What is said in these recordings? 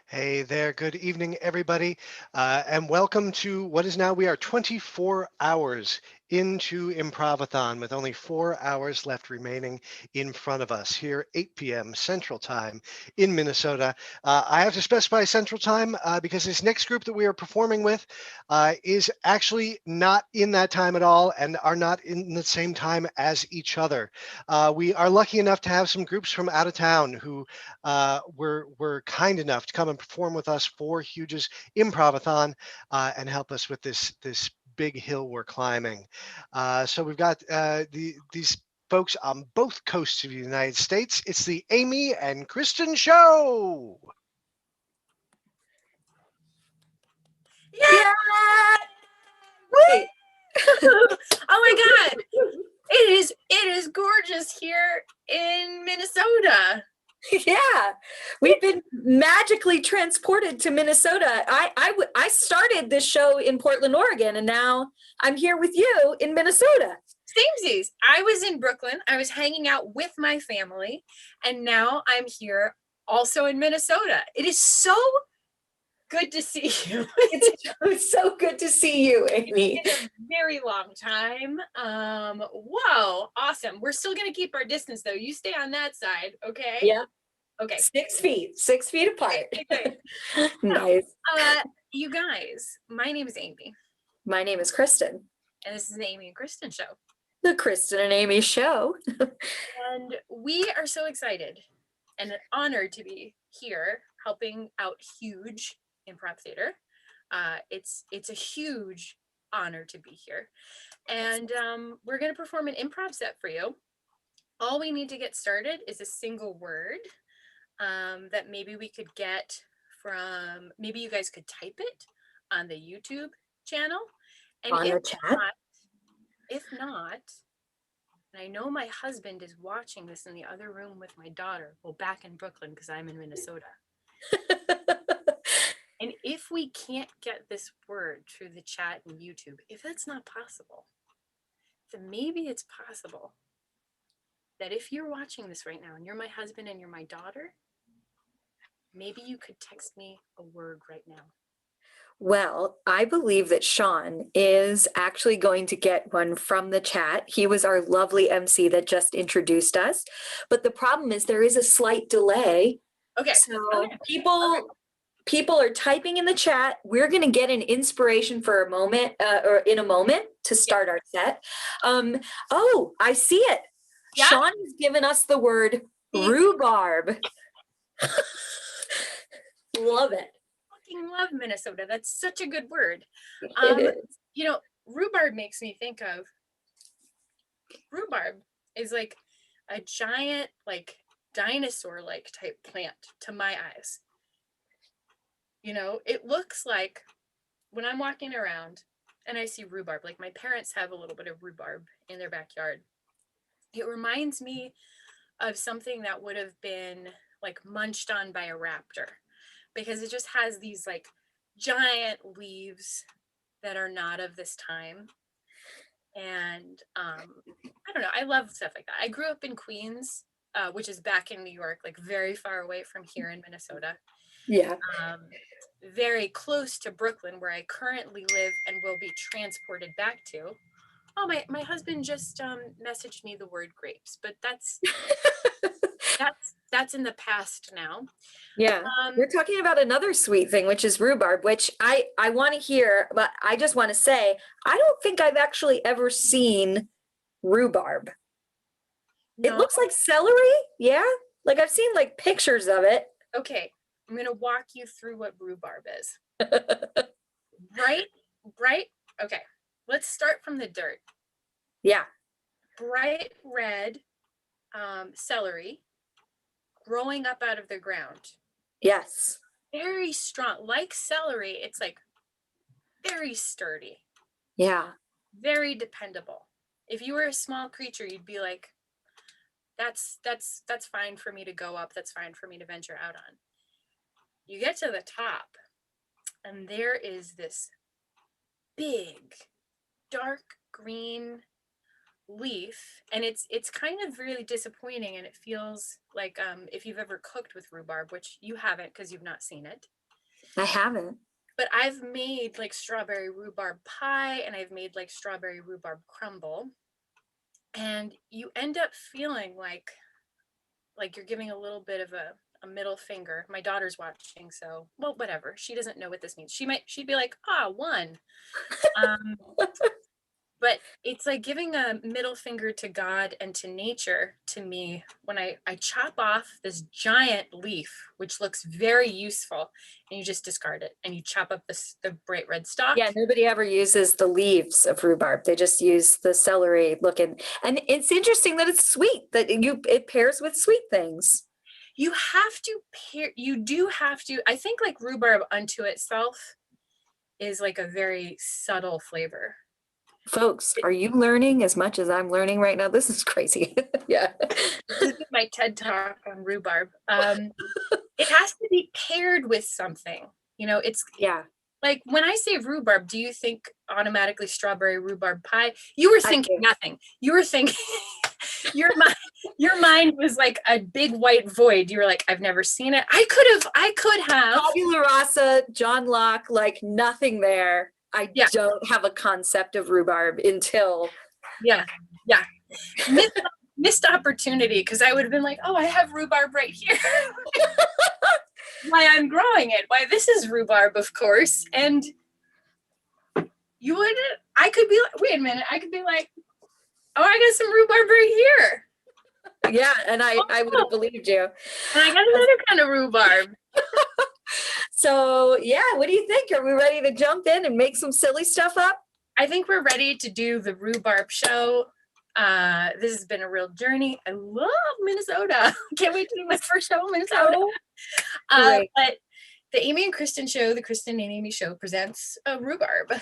Hey there, good evening, everybody, and welcome to what is now, we are 24 hours into Improvathon with only 4 hours left remaining in front of us here, 8 p.m. Central Time in Minnesota. I have to specify Central Time because this next group that we are performing with is actually not in that time at all and are not in the same time as each other. We are lucky enough to have some groups from out of town who were kind enough to come and perform with us for Huge's Improvathon and help us with this big hill we're climbing. So we've got these folks on both coasts of the United States. It's the Amie and Kristen Show. Yeah! Wait. Oh my God. It is gorgeous here in Minnesota. Yeah, we've been magically transported to Minnesota. I started this show in Portland, Oregon, and now I'm here with you in Minnesota. Samesies. I was in Brooklyn. I was hanging out with my family, and now I'm here also in Minnesota. It is so good to see you. It's so good to see you, Amie. It's a very long time. Whoa, awesome. We're still gonna keep our distance though. You stay on that side, okay? Yeah. Okay. 6 feet, 6 feet apart. Okay. Nice. You guys, my name is Amie, My name is Kristen. and this is the Amie and Kristen Show. The Kristen and Amie Show. And we are so excited and honored to be here helping out Huge Improv Theater. It's a huge honor to be here. And we're going to perform an improv set for you. All we need to get started is a single word that maybe we could get from, maybe you guys could type it on the YouTube channel. And On the chat? If not, and I know my husband is watching this in the other room with my daughter, well, back in Brooklyn because I'm in Minnesota. And if we can't get this word through the chat and YouTube, if that's not possible, then maybe it's possible that if you're watching this right now and you're my husband and you're my daughter, maybe you could text me a word right now. Well, I believe that Sean is actually going to get one from the chat. He was our lovely MC that just introduced us. But the problem is there is a slight delay. Okay. So people are typing in the chat. We're going to get an inspiration for a moment or in a moment to start our set. Oh, I see it. Yeah. Sean has given us the word rhubarb. Love it. Love Minnesota. That's such a good word. You know, rhubarb makes me think of, rhubarb is like a giant, like dinosaur-like type plant to my eyes. You know, it looks like when I'm walking around and I see rhubarb, like my parents have a little bit of rhubarb in their backyard. It reminds me of something that would have been like munched on by a raptor, because it just has these like giant leaves that are not of this time. And I don't know, I love stuff like that. I grew up in Queens, which is back in New York, like very far away from here in Minnesota. Yeah. Very close to Brooklyn, where I currently live and will be transported back to. Oh, my husband just messaged me the word grapes, but that's that's in the past now. Yeah, we're talking about another sweet thing, which is rhubarb, which I want to hear, but I just want to say, I don't think I've actually ever seen rhubarb. No. It looks like celery. Yeah, like I've seen like pictures of it. Okay, I'm going to walk you through what rhubarb is. Bright. Okay, let's start from the dirt. Yeah. Bright red celery growing up out of the ground. Yes. Very strong. Like celery, it's like very sturdy. Yeah. Very dependable. If you were a small creature, you'd be like, that's fine for me to go up. That's fine for me to venture out on. You get to the top, and there is this big, dark green leaf, and it's kind of really disappointing, and it feels like if you've ever cooked with rhubarb, which you haven't because you've not seen it. I haven't. But I've made like strawberry rhubarb pie, and I've made like strawberry rhubarb crumble. And you end up feeling like you're giving a little bit of a middle finger. My daughter's watching, so well, whatever. She doesn't know what this means. She'd be like, one. Um, but it's like giving a middle finger to God and to nature to me when I chop off this giant leaf, which looks very useful, and you just discard it and you chop up the bright red stalk. Yeah, nobody ever uses the leaves of rhubarb. They just use the celery looking. And it's interesting that it's sweet, that it pairs with sweet things. You have to pair, you do have to, I think like rhubarb unto itself is like a very subtle flavor. Folks, are you learning as much as I'm learning right now? This is crazy. Yeah. This is my TED talk on rhubarb. It has to be paired with something. It's Yeah. like when I say rhubarb, do you think automatically strawberry rhubarb pie? You were thinking nothing. You were thinking your mind was like a big white void. You were like, I've never seen it. I could have. Tabula rasa, John Locke, like nothing there. I don't have a concept of rhubarb until. Yeah. Missed opportunity, because I would have been like, oh, I have rhubarb right here. Why I'm growing it. Why this is rhubarb, of course. And I could be like, wait a minute. I could be like, oh, I got some rhubarb right here. Yeah, and I would have believed you. And I got another kind of rhubarb. So yeah, what do you think? Are we ready to jump in and make some silly stuff up? I think we're ready to do the rhubarb show. This has been a real journey. I love Minnesota. Can't wait to do my first show in Minnesota. But the Amie and Kristen show, the Kristen and Amie show, presents a rhubarb.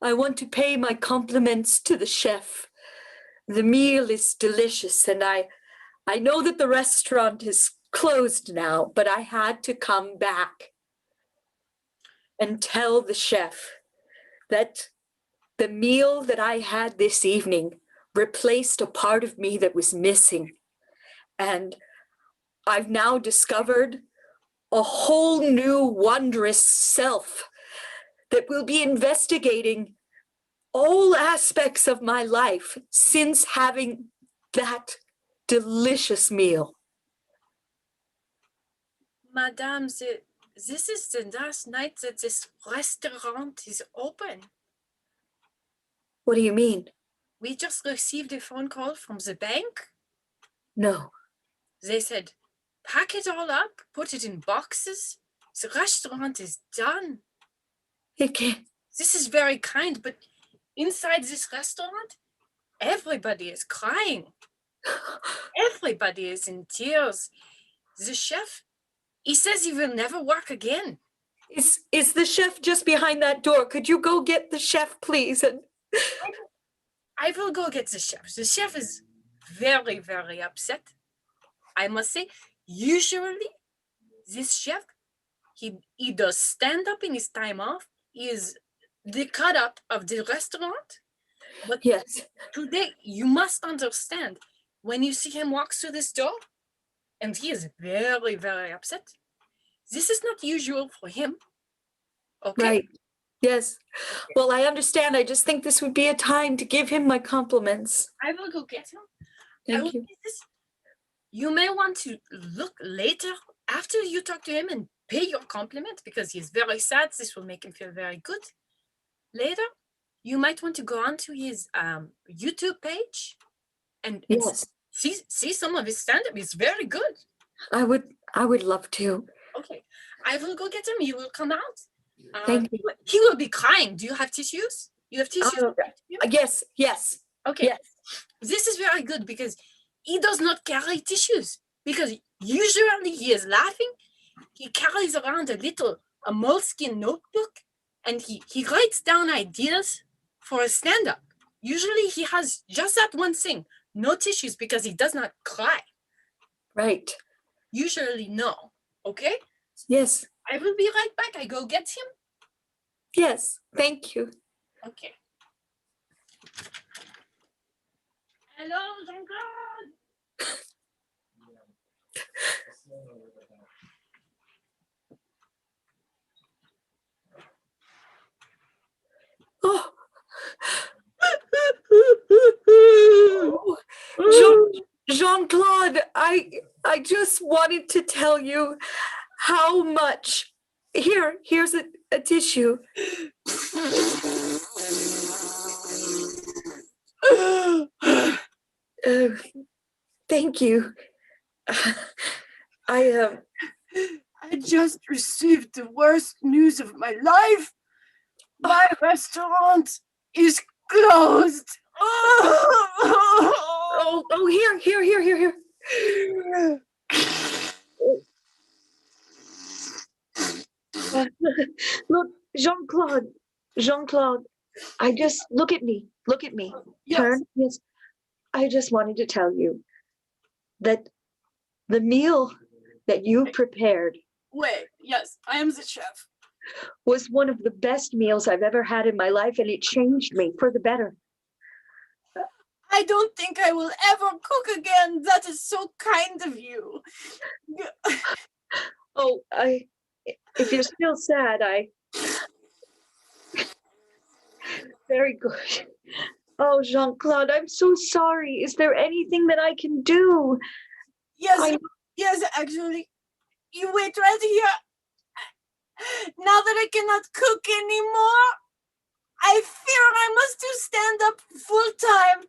I want to pay my compliments to the chef. The meal is delicious, and I know that the restaurant is closed now, but I had to come back and tell the chef that the meal that I had this evening replaced a part of me that was missing. And I've now discovered a whole new wondrous self that will be investigating all aspects of my life since having that delicious meal. Madame, this is the last night that this restaurant is open. What do you mean? We just received a phone call from the bank. No. They said, pack it all up, put it in boxes. The restaurant is done. It can't. This is very kind, but inside this restaurant, everybody is crying. Everybody is in tears. The chef, he says he will never work again. Is the chef just behind that door? Could you go get the chef, please? And I will go get the chef. The chef is very, very upset. I must say, usually this chef, he does stand up in his time off. He is the cut up of the restaurant. But yes, today, you must understand, when you see him walk through this door, and he is very, very upset, this is not usual for him. Okay? Right. Yes. Well, I understand. I just think this would be a time to give him my compliments. I will go get him. Thank you. You may want to look later after you talk to him and pay your compliment, because he's very sad. This will make him feel very good. Later, you might want to go on to his YouTube page and see some of his stand-up. It's very good. I would love to. Okay. I will go get him. You will come out. Thank you. He will be crying. Do you have tissues? You have tissues? Yes. Okay. Yes. This is very good, because he does not carry tissues, because usually he is laughing. He carries around a moleskin notebook, and he writes down ideas for a stand-up. Usually he has just that one thing, no tissues, because he does not cry. Right. Usually no. Okay? Yes. I will be right back. I go get him. Yes. Thank you. Okay. Hello, Jean-Claude. Oh. Jean-Claude, I just wanted to tell you how much. Here's a tissue. Thank you. I I just received the worst news of my life. My restaurant is closed. here. Look, Jean-Claude, I just look at me. Yes. Turn. Yes. I just wanted to tell you that the meal that you prepared Wait, yes, I am the chef. was one of the best meals I've ever had in my life, and it changed me for the better. I don't think I will ever cook again. That is so kind of you. Oh, if you're still sad, very good. Oh, Jean-Claude, I'm so sorry. Is there anything that I can do? Yes, yes, actually. You wait right here. Now that I cannot cook anymore, I fear I must do stand-up full-time.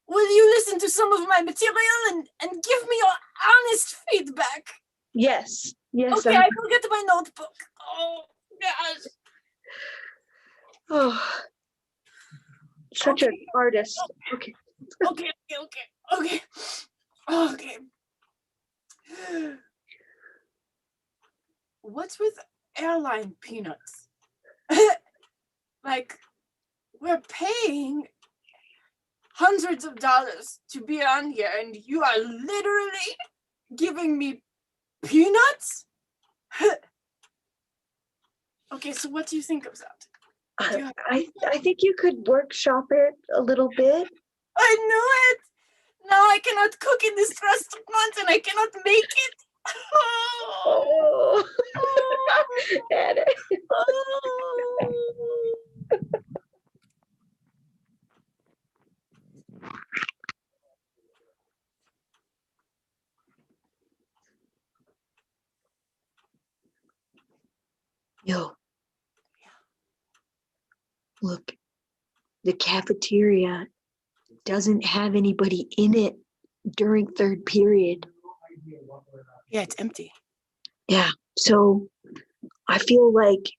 Will you listen to some of my material and give me your honest feedback? Yes. Okay, I will get my notebook. Oh, yes. Oh, such an artist. Okay. Okay. What's with airline peanuts? Like, we're paying hundreds of dollars to be on here, and you are literally giving me peanuts? Okay, so what do you think of that? I think you could workshop it a little bit. I knew it! Now I cannot cook in this restaurant and I cannot make it. Oh. Edit. Yo. Look, the cafeteria doesn't have anybody in it during third period. Yeah, it's empty. Yeah, so I feel like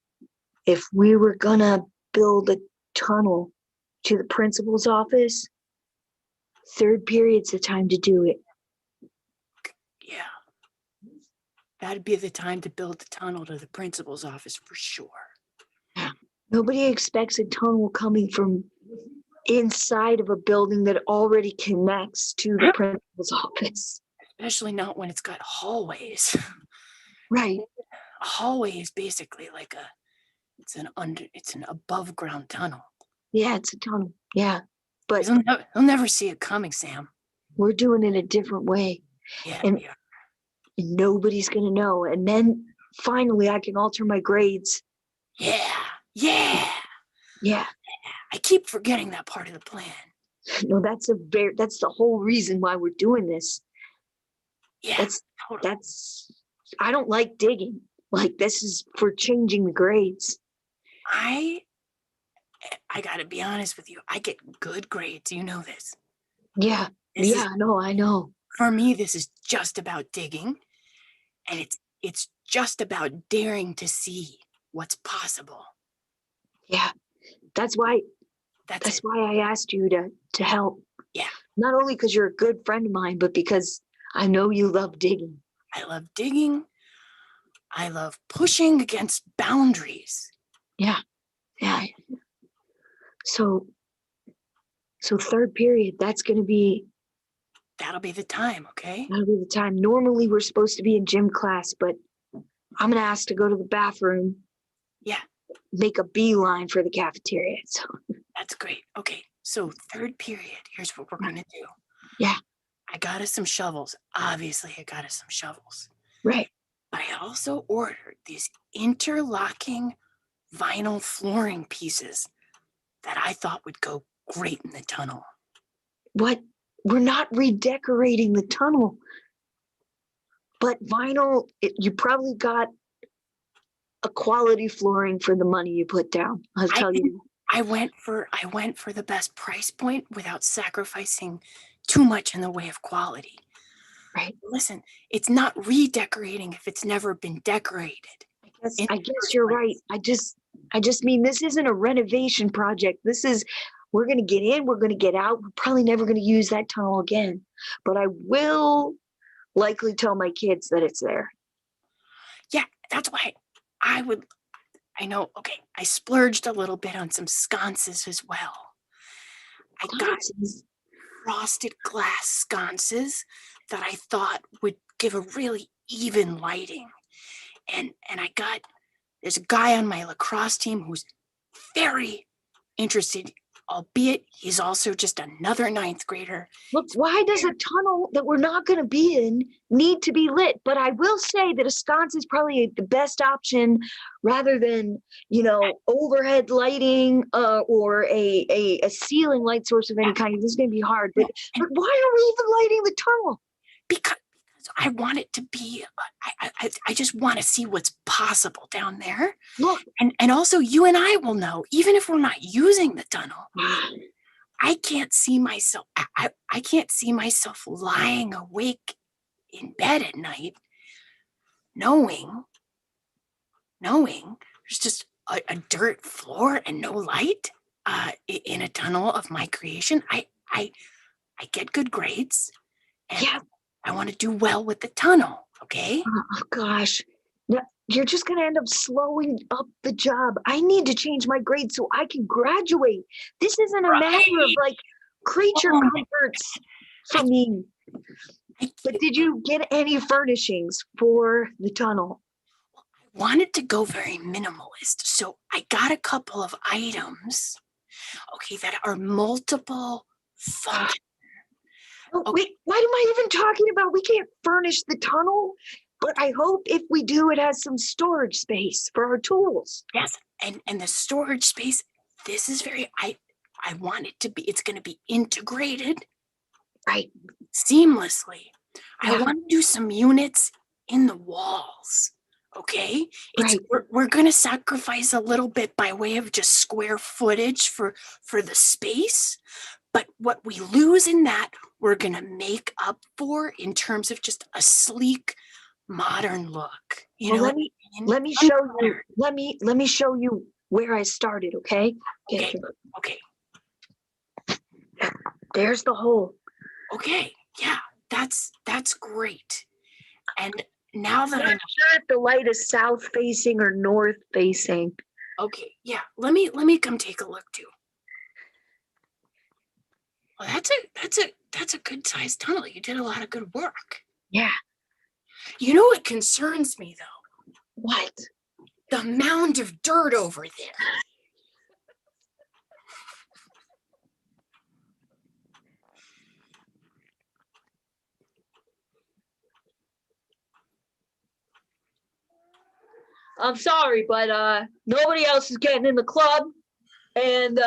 if we were gonna build a tunnel to the principal's office, third period's the time to do it. Yeah. That'd be the time to build the tunnel to the principal's office for sure. Yeah. Nobody expects a tunnel coming from inside of a building that already connects to the principal's office. Especially not when it's got hallways. Right. A hallway is basically like it's an above ground tunnel. Yeah, it's a tunnel. Yeah. But they'll never see it coming, Sam. We're doing it a different way. Yeah, and nobody's gonna know. And then finally I can alter my grades. Yeah. I keep forgetting that part of the plan. No, that's the whole reason why we're doing this. Yeah, that's I don't like digging. Like, this is for changing the grades. I gotta be honest with you. I get good grades. You know this. Yeah. I know. For me, this is just about digging, and it's just about daring to see what's possible. Yeah. That's why I asked you to help. Yeah. Not only because you're a good friend of mine, but because I know you love digging. I love digging. I love pushing against boundaries. Yeah. So third period, that'll be the time, okay? That'll be the time. Normally we're supposed to be in gym class, but I'm gonna ask to go to the bathroom. Yeah. Make a beeline for the cafeteria. So that's great. Okay. So third period, here's what we're gonna do. Yeah. I got us some shovels. Obviously, I got us some shovels. Right. But I also ordered these interlocking vinyl flooring pieces that I thought would go great in the tunnel. What? We're not redecorating the tunnel. But vinyl, you probably got a quality flooring for the money you put down. I'll tell you. I went for the best price point without sacrificing too much in the way of quality. Right. Listen, it's not redecorating if it's never been decorated. I guess you're right. I just mean this isn't a renovation project. This is, we're gonna get in, we're gonna get out. We're probably never gonna use that tunnel again. But I will likely tell my kids that it's there. Yeah, that's why I know, okay, I splurged a little bit on some sconces as well. I got frosted glass sconces that I thought would give a really even lighting. And there's a guy on my lacrosse team who's very interested, albeit he's also just another ninth grader. Look, why does a tunnel that we're not going to be in need to be lit? But I will say that a sconce is probably the best option rather than, overhead lighting or a ceiling light source of any kind. This is going to be hard. But why are we even lighting the tunnel? Because I want it to be, I just want to see what's possible down there. Look. And also you and I will know, even if we're not using the tunnel, I can't see myself, I can't see myself lying awake in bed at night, knowing there's just a dirt floor and no light in a tunnel of my creation. I get good grades. And yeah. I want to do well with the tunnel, okay? Oh, gosh. No, you're just going to end up slowing up the job. I need to change my grade so I can graduate. This isn't a matter of creature comforts for me. But did you get any furnishings for the tunnel? I wanted to go very minimalist, so I got a couple of items, okay, that are multiple functions. Oh, wait, what am I even talking about? We can't furnish the tunnel, but I hope if we do, it has some storage space for our tools. Yes, and the storage space, this is I want it to be, it's going to be integrated. Right. Seamlessly. Yeah. I want to do some units in the walls, okay? Right. We're going to sacrifice a little bit by way of just square footage for the space. But what we lose in that, we're going to make up for in terms of just a sleek, modern look. Let me show you. Let me show you where I started. Okay. Okay. There's the hole. Okay. Yeah. That's great. And now that I'm not sure if the light is south facing or north facing. Okay. Yeah. Let me come take a look too. Well, that's a good sized tunnel. You did a lot of good work. Yeah. You know what concerns me though? What? The mound of dirt over there. I'm sorry, but nobody else is getting in the club. And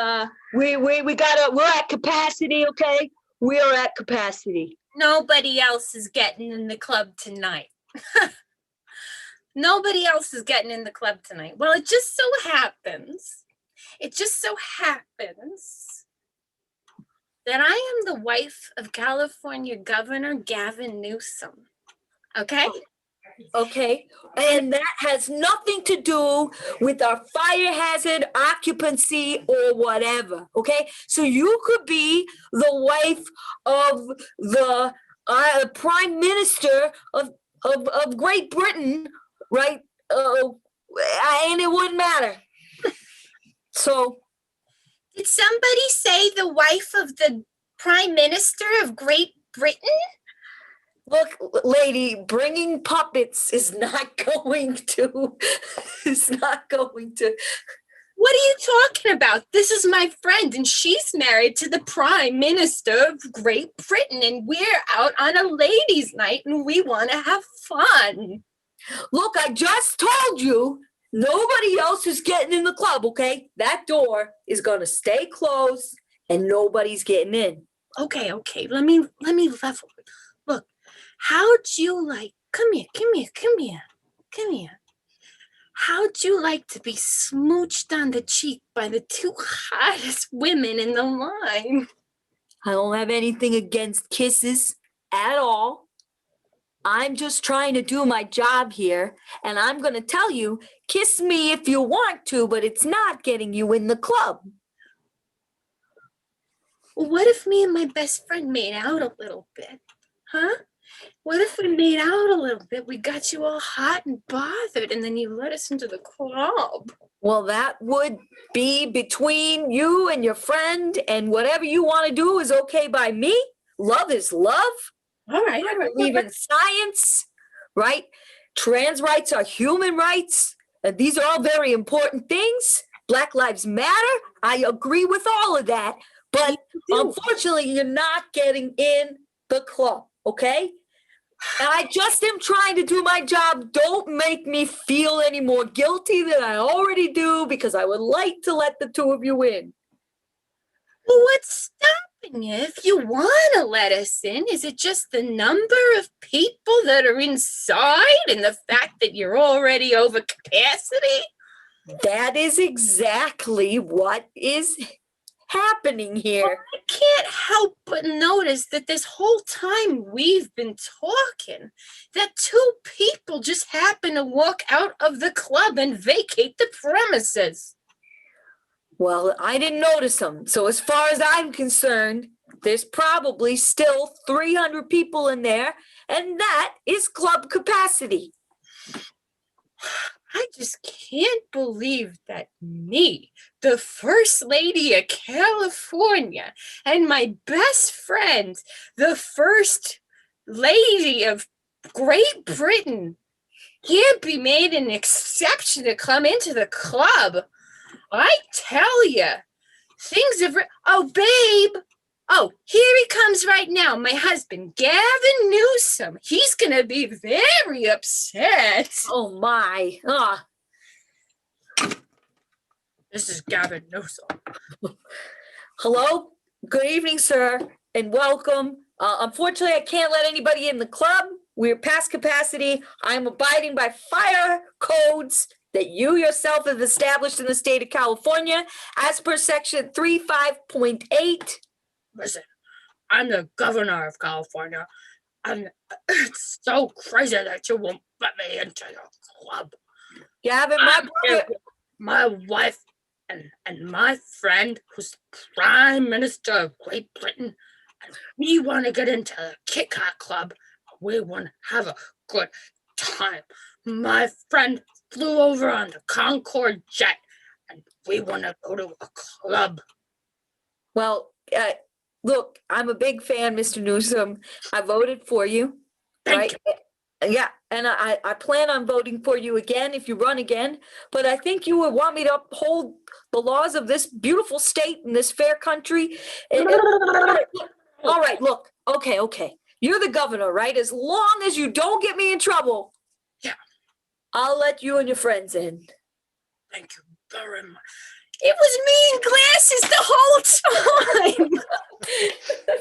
we're at capacity, okay? We are at capacity. Nobody else is getting in the club tonight. Nobody else is getting in the club tonight. Well, it just so happens that I am the wife of California Governor Gavin Newsom. Okay? Okay, and that has nothing to do with our fire hazard, occupancy, or whatever. Okay, so you could be the wife of the Prime Minister of Great Britain, right? And it wouldn't matter. So, did somebody say the wife of the Prime Minister of Great Britain? Look, lady, bringing puppets is not going to What are you talking about? This is my friend, and she's married to the Prime Minister of Great Britain, and we're out on a ladies' night, and we want to have fun. Look, I just told you nobody else is getting in the club, okay? That door is going to stay closed and nobody's getting in. Okay. Let me level. Look, how'd you like? Come here. How'd you like to be smooched on the cheek by the two hottest women in the line? I don't have anything against kisses at all. I'm just trying to do my job here, and I'm going to tell you, kiss me if you want to, but it's not getting you in the club. Well, what if me and my best friend made out a little bit? Huh? What if we made out a little bit? We got you all hot and bothered, and then you let us into the club. Well, that would be between you and your friend, and whatever you want to do is okay by me. Love is love. All right. I believe in science, right? Trans rights are human rights. And these are all very important things. Black Lives Matter. I agree with all of that. But unfortunately, you're not getting in the club, okay? And I just am trying to do my job. Don't make me feel any more guilty than I already do, because I would like to let the two of you in. Well, what's stopping you? If you want to let us in, is it just the number of people that are inside and the fact that you're already over capacity? That is exactly what is happening here. I can't help but notice that this whole time we've been talking, that two people just happen to walk out of the club and vacate the premises. Well, I didn't notice them. So as far as I'm concerned, there's probably still 300 people in there, and that is club capacity. I just can't believe that me, the First Lady of California, and my best friend, the First Lady of Great Britain, can't be made an exception to come into the club. I tell you, things have... Oh, babe. Oh, here he comes right now, my husband, Gavin Newsom. He's going to be very upset. Oh, my. This is Gavin Newsom. Hello? Good evening, sir, and welcome. Unfortunately, I can't let anybody in the club. We're past capacity. I'm abiding by fire codes that you yourself have established in the state of California as per section 35.8. Listen, I'm the governor of California, and it's so crazy that you won't let me into the club. Gavin, my wife and my friend, who's Prime Minister of Great Britain, and we want to get into the Kit Kat Club. We want to have a good time. My friend flew over on the Concorde jet, and we want to go to a club. Well, look, I'm a big fan, Mr. Newsom. I voted for you. Thank you. Yeah, and I plan on voting for you again if you run again. But I think you would want me to uphold the laws of this beautiful state and this fair country. All right, look, okay. You're the governor, right? As long as you don't get me in trouble. Yeah. I'll let you and your friends in. Thank you very much. It was me in glasses the whole time.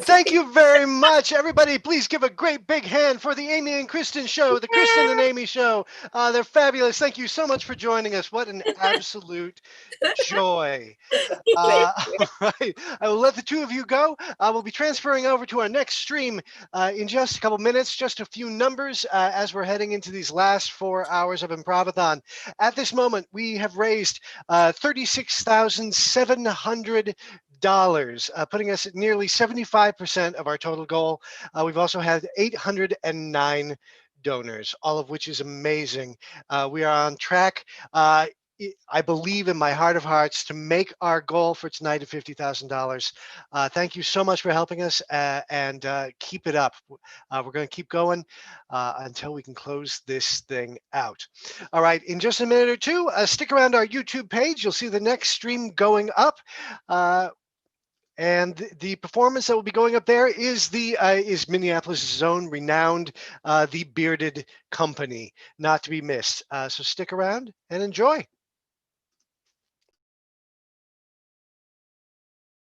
Thank you very much, everybody. Please give a great big hand for the Amie and Kristen show, the Kristen and Amie show. They're fabulous. Thank you so much for joining us. What an absolute joy. All right. I will let the two of you go. We'll be transferring over to our next stream in just a couple minutes. Just a few numbers as we're heading into these last 4 hours of Improvathon. At this moment, we have raised $36,700, putting us at nearly 75% of our total goal. We've also had 809 donors, all of which is amazing. We are on track. I believe in my heart of hearts to make our goal for tonight at $50,000. Thank you so much for helping us, and keep it up. We're going to keep going until we can close this thing out. All right, in just a minute or two, stick around our YouTube page. You'll see the next stream going up. And the performance that will be going up there is Minneapolis' own renowned The Bearded Company, not to be missed. So stick around and enjoy.